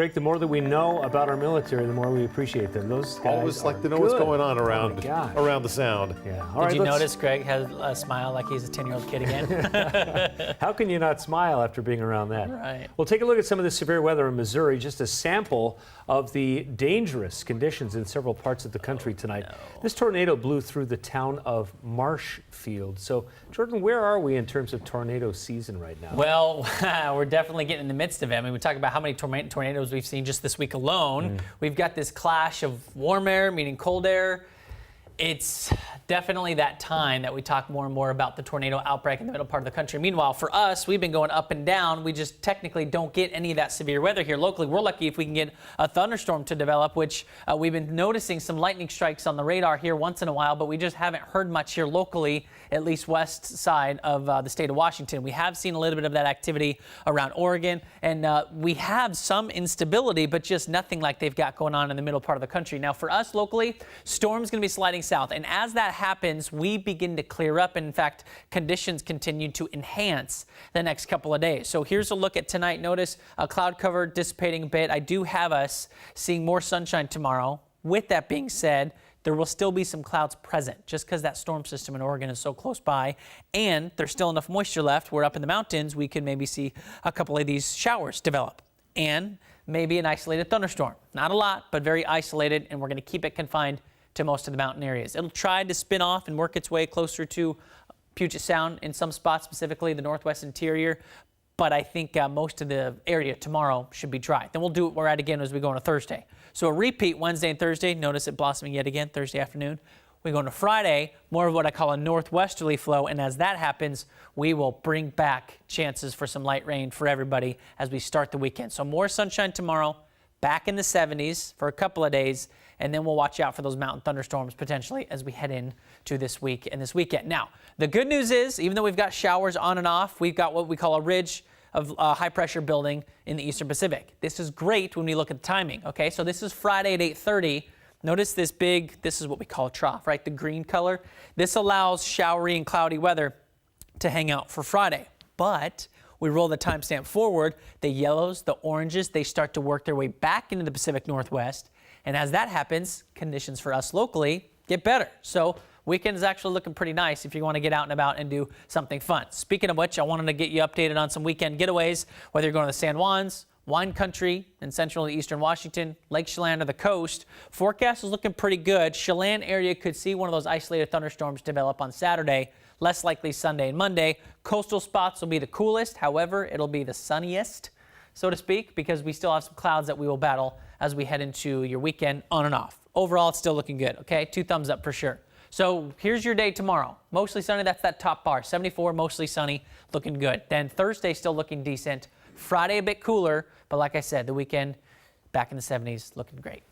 Greg, the more that we know about our military, the more we appreciate them. Those guys always like to know good. what's going on around the sound. Yeah. All right, Did you notice Greg has a smile like he's a 10-year-old kid again? How can you not smile after being around that? Right. We'll take a look at some of the severe weather in Missouri, just a sample of the dangerous conditions in several parts of the country tonight. No. This tornado blew through the town of Marshfield. So, Jordan, where are we in terms of tornado season right now? Well, we're definitely getting in the midst of it. I mean, we talk about how many tornadoes we've seen just this week alone. We've got this clash of warm air meeting cold air. It's definitely that time that we talk more and more about the tornado outbreak in the middle part of the country. Meanwhile, for us, we've been going up and down. We just technically don't get any of that severe weather here locally. We're lucky if we can get a thunderstorm to develop, which we've been noticing some lightning strikes on the radar here once in a while, but we just haven't heard much here locally, at least west side of the state of Washington. We have seen a little bit of that activity around Oregon, and we have some instability, but just nothing like they've got going on in the middle part of the country. Now, for us locally, storm's going to be sliding south, and as that happens, we begin to clear up. And in fact, conditions continue to enhance the next couple of days. So here's a look at tonight. Notice a cloud cover dissipating a bit. I do have us seeing more sunshine tomorrow. With that being said, there will still be some clouds present just because that storm system in Oregon is so close by, and there's still enough moisture left where up in the mountains we can maybe see a couple of these showers develop and maybe an isolated thunderstorm. Not a lot, but very isolated, and we're going to keep it confined to most of the mountain areas. It'll try to spin off and work its way closer to Puget Sound in some spots, specifically the northwest interior, but I think most of the area tomorrow should be dry. Then we'll do what we're at again as we go into Thursday. So a repeat Wednesday and Thursday. Notice it blossoming yet again Thursday afternoon. We go into Friday, more of what I call a northwesterly flow, and as that happens, we will bring back chances for some light rain for everybody as we start the weekend. So more sunshine tomorrow, back in the 70s for a couple of days, and then we'll watch out for those mountain thunderstorms potentially as we head into this week and this weekend. Now, the good news is, even though we've got showers on and off, we've got what we call a ridge of high pressure building in the eastern Pacific. This is great when we look at the timing, okay? So this is Friday at 8:30. Notice this is what we call a trough, right? The green color. This allows showery and cloudy weather to hang out for Friday. But we roll the timestamp forward, the yellows, the oranges, they start to work their way back into the Pacific Northwest. And as that happens, conditions for us locally get better. So weekend is actually looking pretty nice if you want to get out and about and do something fun. Speaking of which, I wanted to get you updated on some weekend getaways, whether you're going to the San Juans, wine country in central and eastern Washington, Lake Chelan or the coast. Forecast is looking pretty good. Chelan area could see one of those isolated thunderstorms develop on Saturday. Less likely Sunday and Monday. Coastal spots will be the coolest. However, it'll be the sunniest, so to speak, because we still have some clouds that we will battle as we head into your weekend on and off. Overall, it's still looking good, okay? 2 thumbs up for sure. So here's your day tomorrow. Mostly sunny, that's that top bar. 74, mostly sunny, looking good. Then Thursday still looking decent. Friday a bit cooler, but like I said, the weekend back in the 70s, looking great.